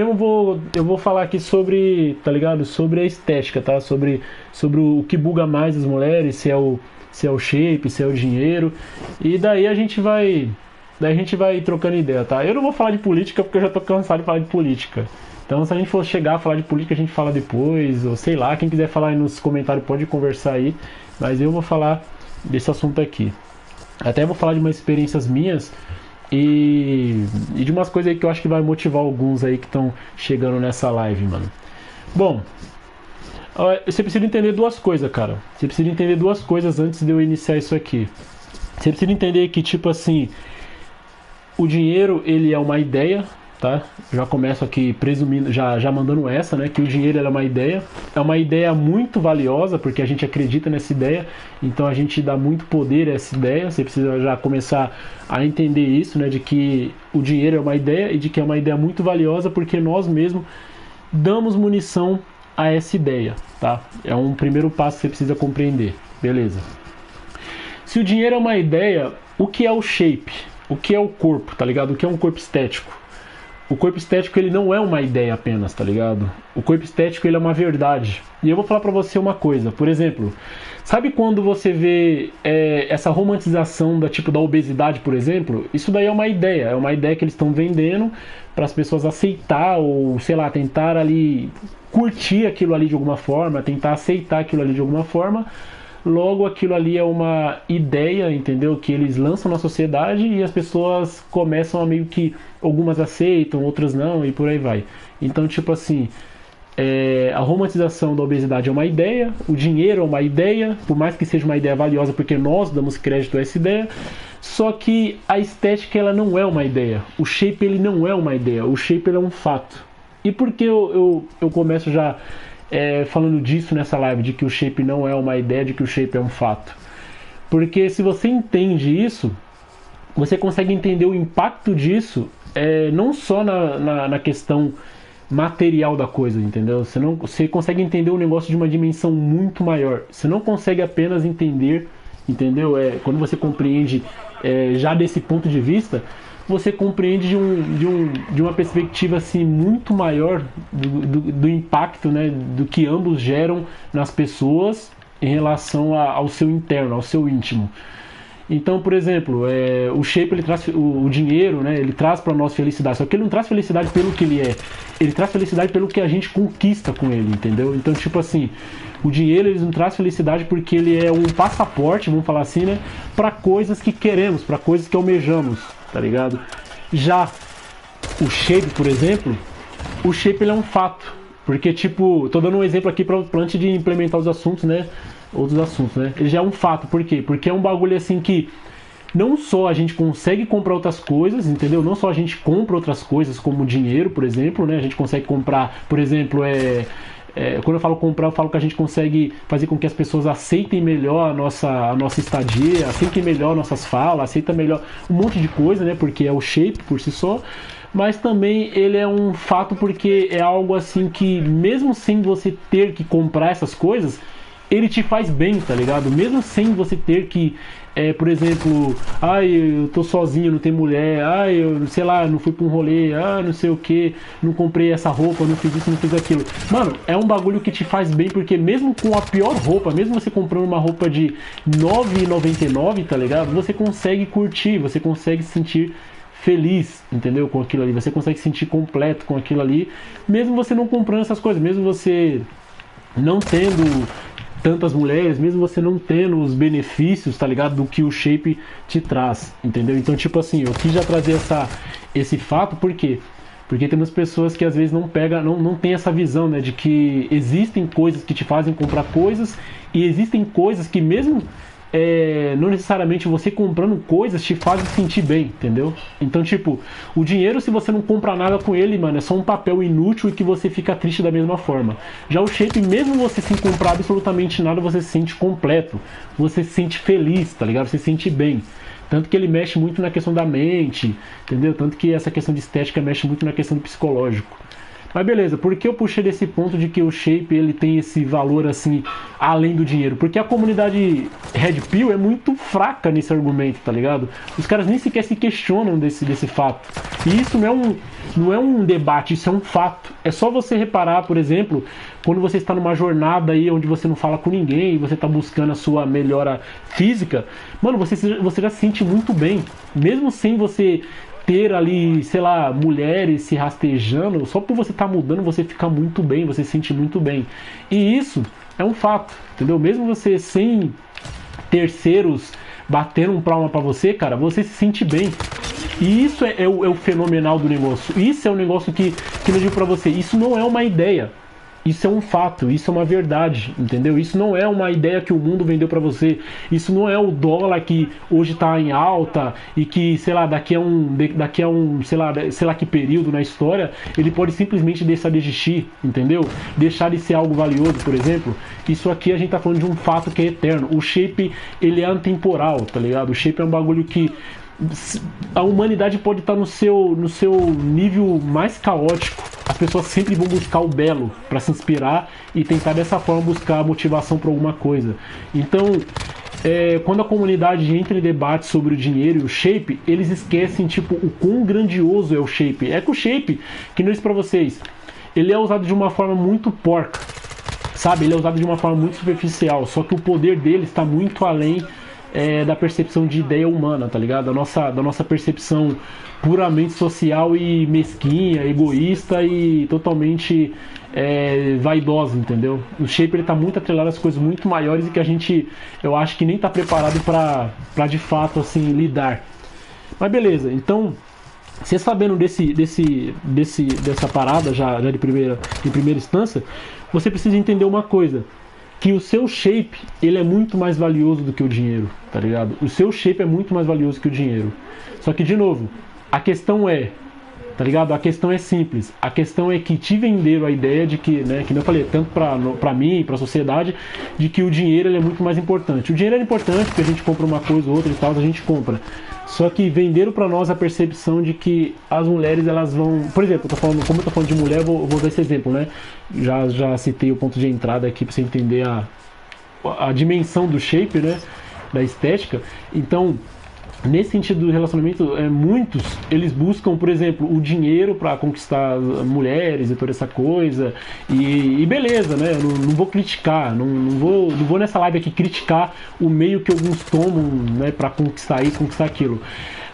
Eu vou falar aqui sobre, tá ligado? Sobre a estética, tá? Sobre o que buga mais as mulheres, se é o shape, se é o dinheiro. E daí a gente vai trocando ideia, tá? Eu não vou falar de política porque eu já tô cansado de falar de política. Então, se a gente for chegar a falar de política, a gente fala depois, ou sei lá, quem quiser falar aí nos comentários pode conversar aí, mas eu vou falar desse assunto aqui. Até vou falar de umas experiências minhas e de umas coisas aí que eu acho que vai motivar alguns aí que estão chegando nessa live, mano. Bom, você precisa entender duas coisas, cara. Você precisa entender duas coisas antes de eu iniciar isso aqui. Você precisa entender que, tipo assim, o dinheiro, ele é uma ideia, tá? Já começo aqui presumindo, já mandando essa, né? Que o dinheiro é uma ideia muito valiosa, porque a gente acredita nessa ideia, então a gente dá muito poder a essa ideia. Você precisa já começar a entender isso, né? De que o dinheiro é uma ideia e de que é uma ideia muito valiosa, porque nós mesmos damos munição a essa ideia, tá? É um primeiro passo que você precisa compreender, beleza? Se o dinheiro é uma ideia, o que é o shape? O que é o corpo, tá ligado? O que é um corpo estético? O corpo estético, ele não é uma ideia apenas, tá ligado? O corpo estético, ele é uma verdade. E eu vou falar pra você uma coisa, por exemplo, sabe quando você vê essa romantização da obesidade, por exemplo? Isso daí é uma ideia que eles estão vendendo para as pessoas aceitar ou, sei lá, tentar ali curtir aquilo ali de alguma forma, tentar aceitar aquilo ali de alguma forma. Logo, aquilo ali é uma ideia, entendeu? Que eles lançam na sociedade e as pessoas começam a meio que... Algumas aceitam, outras não, e por aí vai. Então, tipo assim, a romantização da obesidade é uma ideia, o dinheiro é uma ideia, por mais que seja uma ideia valiosa, porque nós damos crédito a essa ideia, só que a estética, ela não é uma ideia. O shape, ele não é uma ideia, o shape, ele é um fato. E por que eu começo já... falando disso nessa live, de que o shape não é uma ideia, de que o shape é um fato. Porque se você entende isso, você consegue entender o impacto disso, não só na questão material da coisa, entendeu? Você consegue entender o negócio de uma dimensão muito maior. Você não consegue apenas entender, entendeu? Quando você compreende já desse ponto de vista, você compreende de uma perspectiva assim, muito maior do impacto, né, do que ambos geram nas pessoas em relação ao seu interno, ao seu íntimo. Então, por exemplo, o shape, ele traz o dinheiro, né, ele traz para nós felicidade, só que ele não traz felicidade pelo que ele traz felicidade pelo que a gente conquista com ele, entendeu? Então, tipo assim, o dinheiro, ele não traz felicidade porque ele é um passaporte, vamos falar assim, né, para coisas que queremos, para coisas que almejamos, tá ligado? Já o shape, por exemplo, o shape, ele é um fato, porque, tipo, tô dando um exemplo aqui para antes de implementar os assuntos, né, outros assuntos, né, ele já é um fato. Por quê? Porque é um bagulho assim que não só a gente consegue comprar outras coisas, entendeu? Não só a gente compra outras coisas, como dinheiro, por exemplo, né? A gente consegue comprar, por exemplo, quando eu falo comprar, eu falo que a gente consegue fazer com que as pessoas aceitem melhor a nossa estadia, aceitem melhor nossas falas, aceitem melhor um monte de coisa, né? Porque é o shape por si só. Mas também ele é um fato porque é algo assim que, mesmo sem você ter que comprar essas coisas, ele te faz bem, tá ligado? Mesmo sem você ter que, por exemplo, eu tô sozinho, não tenho mulher, eu, sei lá, não fui pra um rolê, não sei o que, não comprei essa roupa, não fiz isso, não fiz aquilo. Mano, é um bagulho que te faz bem, porque mesmo com a pior roupa, mesmo você comprando uma roupa de R$ 9,99, tá ligado? Você consegue curtir, você consegue se sentir feliz, entendeu? Com aquilo ali, você consegue se sentir completo com aquilo ali, mesmo você não comprando essas coisas, mesmo você não tendo tantas mulheres, mesmo você não tendo os benefícios, tá ligado? Do que o shape te traz, entendeu? Então, tipo assim, eu quis já trazer esse fato, por quê? Porque temos pessoas que às vezes não tem essa visão, né? De que existem coisas que te fazem comprar coisas e existem coisas que mesmo não necessariamente você comprando coisas te fazem sentir bem, entendeu? Então, tipo, o dinheiro, se você não compra nada com ele, mano, é só um papel inútil e que você fica triste da mesma forma. Já o shape, mesmo você sem comprar absolutamente nada, você se sente completo, você se sente feliz, tá ligado? Você se sente bem. Tanto que ele mexe muito na questão da mente, entendeu? Tanto que essa questão de estética mexe muito na questão do psicológico. Mas beleza, por que eu puxei desse ponto de que o shape ele tem esse valor assim, além do dinheiro? Porque a comunidade Red Pill é muito fraca nesse argumento, tá ligado? Os caras nem sequer se questionam desse fato. E isso não é um debate, isso é um fato. É só você reparar, por exemplo, quando você está numa jornada aí onde você não fala com ninguém, você está buscando a sua melhora física, mano, você já se sente muito bem. Mesmo sem você ter ali, sei lá, mulheres se rastejando, só por você estar mudando, você fica muito bem, você se sente muito bem. E isso é um fato, entendeu? Mesmo você sem terceiros batendo um palma pra você, cara, você se sente bem. E isso é o fenomenal do negócio. Isso é um negócio que eu digo pra você, isso não é uma ideia. Isso é um fato, isso é uma verdade, entendeu? Isso não é uma ideia que o mundo vendeu pra você. Isso não é o dólar que hoje tá em alta e que, sei lá, daqui a um, sei lá que período na história, ele pode simplesmente deixar de existir, entendeu? Deixar de ser algo valioso, por exemplo. Isso aqui a gente tá falando de um fato que é eterno. O shape, ele é atemporal, tá ligado? O shape é um bagulho que a humanidade pode estar no seu nível mais caótico. As pessoas sempre vão buscar o belo para se inspirar e tentar dessa forma buscar motivação para alguma coisa. Então, quando a comunidade entra em debate sobre o dinheiro e o shape, eles esquecem tipo o quão grandioso é o shape. É que o shape, que não disse para vocês, ele é usado de uma forma muito porca, sabe? Ele é usado de uma forma muito superficial. Só que o poder dele está muito além da percepção de ideia humana, tá ligado? Da nossa percepção puramente social e mesquinha, egoísta e totalmente vaidosa, entendeu? O shape ele tá muito atrelado às coisas muito maiores e que a gente, eu acho que nem tá preparado para de fato assim lidar. Mas beleza, então você sabendo dessa parada já em primeira instância, você precisa entender uma coisa, que o seu shape, ele é muito mais valioso do que o dinheiro, tá ligado? O seu shape é muito mais valioso que o dinheiro. Só que, de novo, a questão tá ligado? A questão é simples. A questão é que te venderam a ideia de que, né, que eu falei, tanto pra mim, pra sociedade, de que o dinheiro ele é muito mais importante. O dinheiro é importante porque a gente compra uma coisa ou outra e tal, a gente compra. Só que venderam pra nós a percepção de que as mulheres, elas vão... Por exemplo, como eu tô falando de mulher, vou dar esse exemplo, né? Já citei o ponto de entrada aqui pra você entender a dimensão do shape, né? Da estética. Então, nesse sentido do relacionamento, muitos, eles buscam, por exemplo, o dinheiro para conquistar mulheres e toda essa coisa, e beleza, né? Eu não vou criticar, não vou nessa live aqui criticar o meio que alguns tomam, né, para conquistar isso, conquistar aquilo.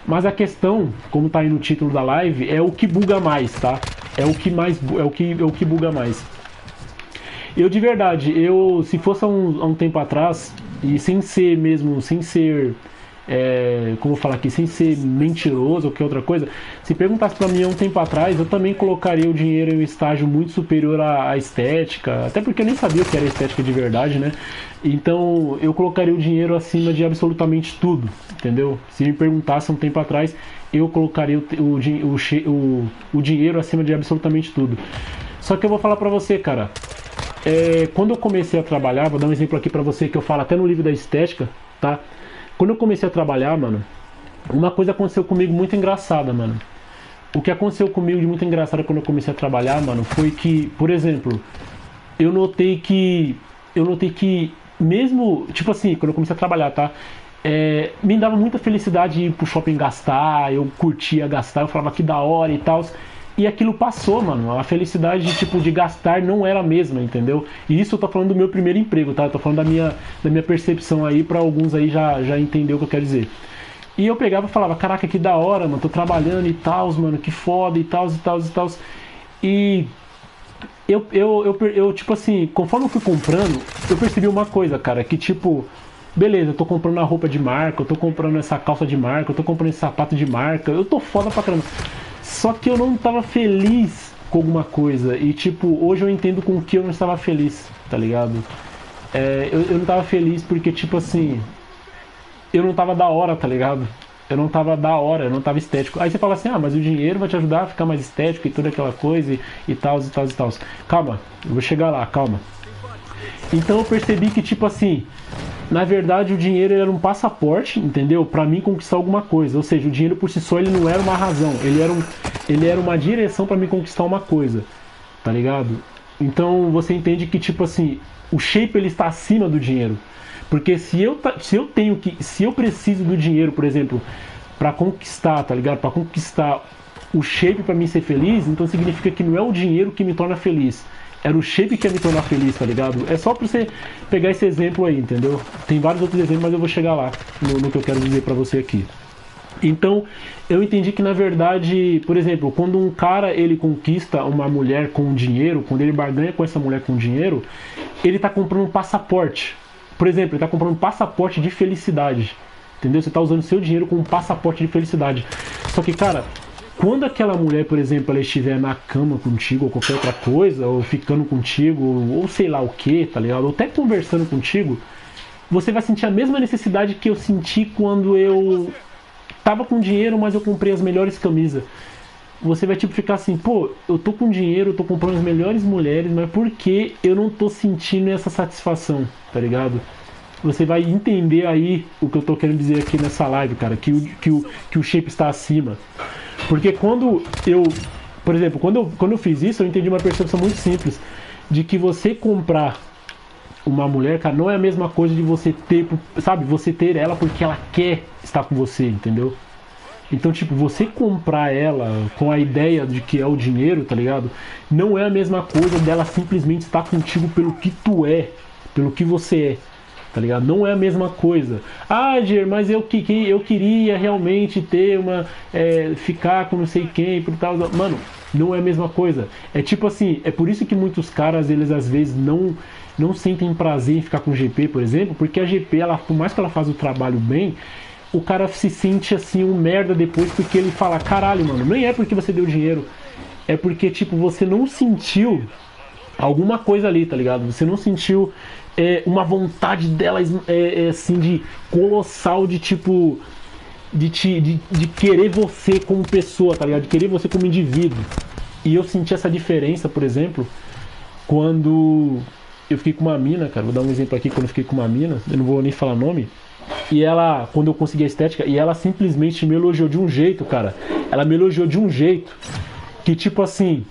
Mas a questão, como tá aí no título da live, é o que buga mais, tá? É o que buga mais. Eu de verdade, se fosse há um tempo atrás, e sem ser como eu falar aqui, sem ser mentiroso ou qualquer outra coisa, se perguntasse pra mim há um tempo atrás, eu também colocaria o dinheiro em um estágio muito superior à estética, até porque eu nem sabia o que era estética de verdade, né? Então eu colocaria o dinheiro acima de absolutamente tudo, entendeu? Se me perguntasse há um tempo atrás, eu colocaria o dinheiro acima de absolutamente tudo. Só que eu vou falar pra você, cara, quando eu comecei a trabalhar, vou dar um exemplo aqui pra você que eu falo até no livro da estética, tá? Quando eu comecei a trabalhar, mano, uma coisa aconteceu comigo muito engraçada, mano. O que aconteceu comigo de muito engraçado quando eu comecei a trabalhar, mano, foi que, por exemplo, eu notei que mesmo, tipo assim, quando eu comecei a trabalhar, tá? Me dava muita felicidade ir pro shopping gastar, eu curtia gastar, eu falava que da hora e tal. E aquilo passou, mano. A felicidade de gastar não era a mesma, entendeu? E isso eu tô falando do meu primeiro emprego, tá? Eu tô falando da minha percepção aí, pra alguns aí já entender o que eu quero dizer. E eu pegava e falava, caraca, que da hora, mano, tô trabalhando e tal, mano, que foda e tal, e tal, e tal. E eu, tipo assim, conforme eu fui comprando, eu percebi uma coisa, cara, que tipo, beleza, eu tô comprando a roupa de marca, eu tô comprando essa calça de marca, eu tô comprando esse sapato de marca, eu tô foda pra caramba. Só que eu não tava feliz com alguma coisa. E tipo, hoje eu entendo com o que eu não estava feliz, tá ligado? Eu não tava feliz porque, tipo assim, eu não tava da hora, tá ligado? Eu não tava da hora, eu não tava estético. Aí você fala assim, mas o dinheiro vai te ajudar a ficar mais estético e toda aquela coisa e tal, e tal, e tal. Calma, eu vou chegar lá, calma. Então eu percebi que, tipo assim, na verdade o dinheiro era um passaporte, entendeu? Pra mim conquistar alguma coisa. Ou seja, o dinheiro por si só ele não era uma razão, ele era uma direção pra mim conquistar uma coisa. tá ligado? Então você entende que, tipo assim, o shape ele está acima do dinheiro. Porque se eu preciso do dinheiro, por exemplo, pra conquistar, tá ligado? Pra conquistar o shape pra mim ser feliz, então significa que não é o dinheiro que me torna feliz. Era o shape que ia me tornar feliz, tá ligado? É só pra você pegar esse exemplo aí, entendeu? Tem vários outros exemplos, mas eu vou chegar lá no que eu quero dizer pra você aqui. Então, eu entendi que na verdade, por exemplo, quando um cara ele conquista uma mulher com dinheiro, quando ele barganha com essa mulher com dinheiro, ele tá comprando um passaporte. Por exemplo, ele tá comprando um passaporte de felicidade. Entendeu? Você tá usando seu dinheiro como um passaporte de felicidade. Só que, cara, quando aquela mulher, por exemplo, ela estiver na cama contigo ou qualquer outra coisa, ou ficando contigo, ou sei lá o que, tá ligado? Ou até conversando contigo, você vai sentir a mesma necessidade que eu senti quando eu tava com dinheiro, mas eu comprei as melhores camisas. Você vai tipo ficar assim, pô, eu tô com dinheiro, eu tô comprando as melhores mulheres, mas por que eu não tô sentindo essa satisfação, tá ligado? Você vai entender aí o que eu tô querendo dizer aqui nessa live, cara, que o shape está acima. Porque quando eu, por exemplo, quando eu fiz isso, eu entendi uma percepção muito simples, de que você comprar uma mulher, cara, não é a mesma coisa de você ter, sabe, você ter ela porque ela quer estar com você, entendeu? Então, tipo, você comprar ela com a ideia de que é o dinheiro, tá ligado? Não é a mesma coisa dela simplesmente estar contigo pelo que tu é, pelo que você é, tá ligado? Não é a mesma coisa. Ah, Ger, mas eu queria realmente ter uma. Ficar com não sei quem, por tal. Mano, não é a mesma coisa. É tipo assim, é por isso que muitos caras, eles às vezes não sentem prazer em ficar com GP, por exemplo, porque a GP, ela, por mais que ela faça o trabalho bem, o cara se sente assim um merda depois porque ele fala, caralho, mano, nem é porque você deu dinheiro, é porque, tipo, você não sentiu alguma coisa ali, tá ligado? Você não sentiu uma vontade dela, assim, de colossal, de tipo, de querer você como pessoa, tá ligado? De querer você como indivíduo. E eu senti essa diferença, por exemplo, quando eu fiquei com uma mina, cara, vou dar um exemplo aqui, quando eu fiquei com uma mina, eu não vou nem falar nome, e ela, quando eu consegui a estética, e ela simplesmente me elogiou de um jeito, cara. Ela me elogiou de um jeito que, tipo assim,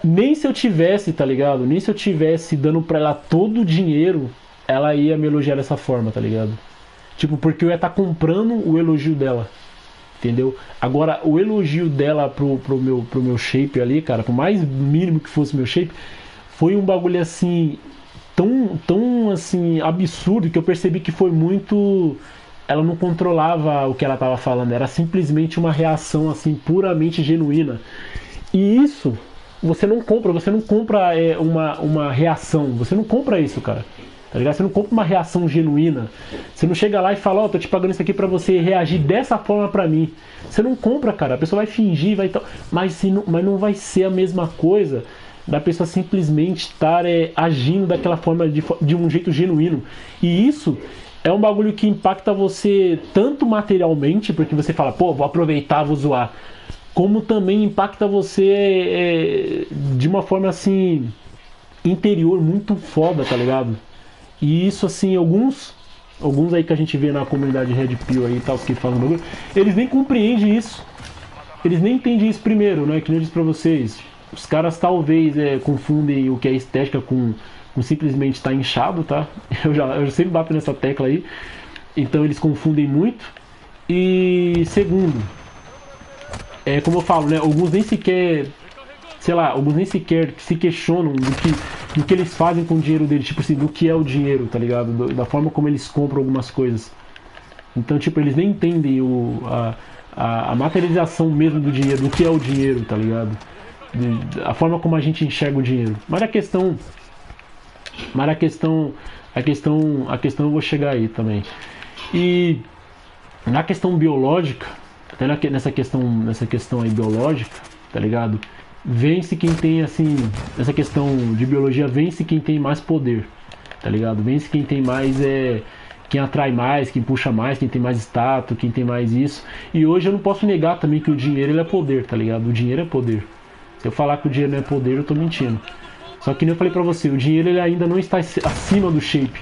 nem se eu tivesse, tá ligado? Nem se eu tivesse dando pra ela todo o dinheiro, ela ia me elogiar dessa forma, tá ligado? Tipo, porque eu ia estar comprando o elogio dela. Entendeu? Agora, o elogio dela pro meu shape ali, cara, por mais mínimo que fosse meu shape, foi um bagulho assim tão assim absurdo que eu percebi que foi muito, ela não controlava o que ela estava falando, era simplesmente uma reação assim puramente genuína. E isso você não compra uma reação, você não compra isso, cara. Tá ligado? Você não compra uma reação genuína. Você não chega lá e fala, ó, tô te pagando isso aqui pra você reagir dessa forma pra mim. Você não compra, cara. A pessoa vai fingir, vai tal, mas não vai ser a mesma coisa da pessoa simplesmente estar agindo daquela forma de um jeito genuíno. E isso é um bagulho que impacta você tanto materialmente, porque você fala, pô, vou aproveitar, vou zoar, como também impacta você de uma forma assim interior muito foda, tá ligado? E isso assim, alguns aí que a gente vê na comunidade Red Pill aí e tal, que falam bagulho, eles nem compreendem isso. Eles nem entendem isso primeiro, né? Que nem eu disse pra vocês. Os caras talvez confundem o que é estética com simplesmente estar inchado, tá? Eu sempre bato nessa tecla aí. Então eles confundem muito. E segundo, como eu falo, né? Alguns nem sequer, sei lá, alguns nem sequer se questionam do que eles fazem com o dinheiro deles, tipo assim, do que é o dinheiro, tá ligado? Da forma como eles compram algumas coisas. Então, tipo, eles nem entendem a materialização mesmo do dinheiro, do que é o dinheiro, tá ligado? A forma como a gente enxerga o dinheiro. Mas a questão eu vou chegar aí também. E na questão biológica, até nessa questão aí biológica, tá ligado? Vence quem tem, assim, nessa questão de biologia, vence quem tem mais poder, tá ligado? Vence quem tem mais, quem atrai mais, quem puxa mais, quem tem mais status, quem tem mais isso. E hoje eu não posso negar também que o dinheiro, ele é poder, tá ligado? O dinheiro é poder. Se eu falar que o dinheiro não é poder, eu tô mentindo. Só que nem eu falei pra você, o dinheiro ele ainda não está acima do shape.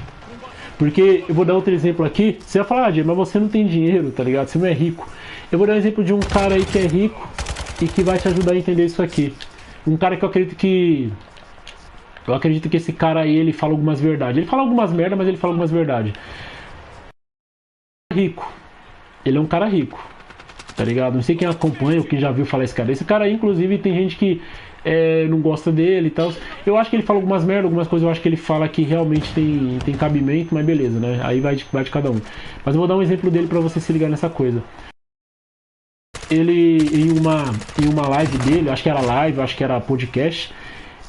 Porque, eu vou dar outro exemplo aqui, você vai falar, Diego, mas você não tem dinheiro, tá ligado? Você não é rico. Eu vou dar um exemplo de um cara aí que é rico e que vai te ajudar a entender isso aqui. um cara que eu acredito que esse cara aí, ele fala algumas verdades. Ele fala algumas merda, mas ele fala algumas verdades. Rico. Ele é um cara rico, tá ligado? Não sei quem acompanha ou quem já viu falar esse cara. Esse cara aí, inclusive, tem gente que não gosta dele e tal. Eu acho que ele fala algumas merda, algumas coisas eu acho que ele fala que realmente tem cabimento, mas beleza, né? Aí vai de cada um. Mas eu vou dar um exemplo dele pra você se ligar nessa coisa. Ele, em uma live dele, acho que era live, acho que era podcast,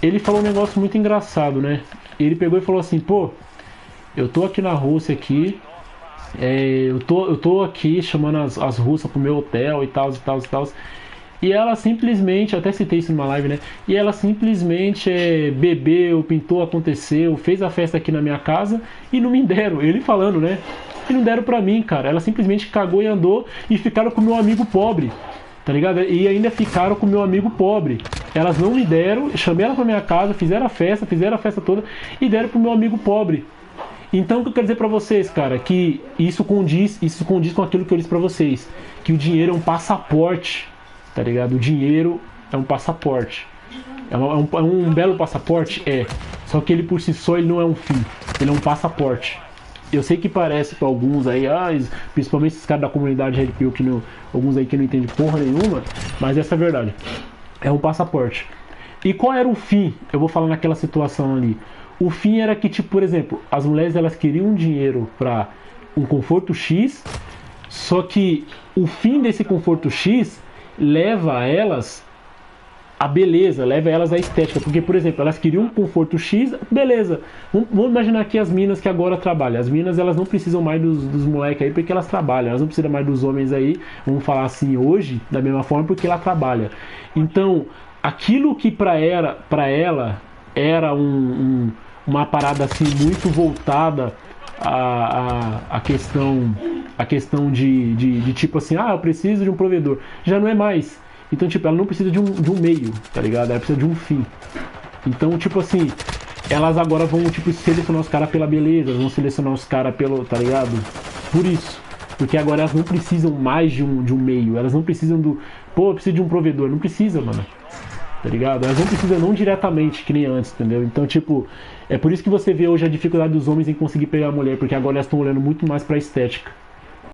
ele falou um negócio muito engraçado, né? Ele pegou e falou assim, pô, eu tô aqui na Rússia aqui, eu tô aqui chamando as russas pro meu hotel e tal, e tal, e tal. E ela simplesmente, até citei isso numa live, né? E ela simplesmente bebeu, pintou, aconteceu, fez a festa aqui na minha casa e não me deram. Ele falando, né? E não deram pra mim, cara. Ela simplesmente cagou e andou e ficaram com o meu amigo pobre, tá ligado? E ainda ficaram com o meu amigo pobre. Elas não me deram, chamei ela pra minha casa, fizeram a festa toda e deram pro meu amigo pobre. Então o que eu quero dizer pra vocês, cara, que isso condiz com aquilo que eu disse pra vocês, que o dinheiro é um passaporte, tá ligado? O dinheiro é um passaporte. É um belo passaporte? É. Só que ele por si só ele não é um fim, ele é um passaporte. Eu sei que parece pra alguns aí, principalmente esses caras da comunidade Red Pill, alguns aí que não entendem porra nenhuma, mas essa é a verdade. É um passaporte. E qual era o fim? Eu vou falar naquela situação ali. O fim era que, tipo, por exemplo, as mulheres elas queriam dinheiro para um conforto X, só que o fim desse conforto X leva a elas a beleza, leva elas à estética. Porque, por exemplo, elas queriam um conforto X, beleza. Vamos imaginar aqui as minas que agora trabalham. As minas elas não precisam mais dos moleques aí porque elas trabalham. Elas não precisam mais dos homens aí, vamos falar assim, hoje, da mesma forma, porque ela trabalha. Então, aquilo que para ela era uma parada assim muito voltada à questão de tipo assim, eu preciso de um provedor. Já não é mais. Então, tipo, ela não precisa de um meio, tá ligado? Ela precisa de um fim. Então, tipo assim, elas agora vão, tipo, selecionar os caras pela beleza, vão selecionar os caras pelo, tá ligado? Por isso. Porque agora elas não precisam mais de um meio. Elas não precisam eu preciso de um provedor. Não precisa, mano. Tá ligado? Elas não precisam não diretamente, que nem antes, entendeu? Então, tipo, é por isso que você vê hoje a dificuldade dos homens em conseguir pegar a mulher, porque agora elas estão olhando muito mais pra estética.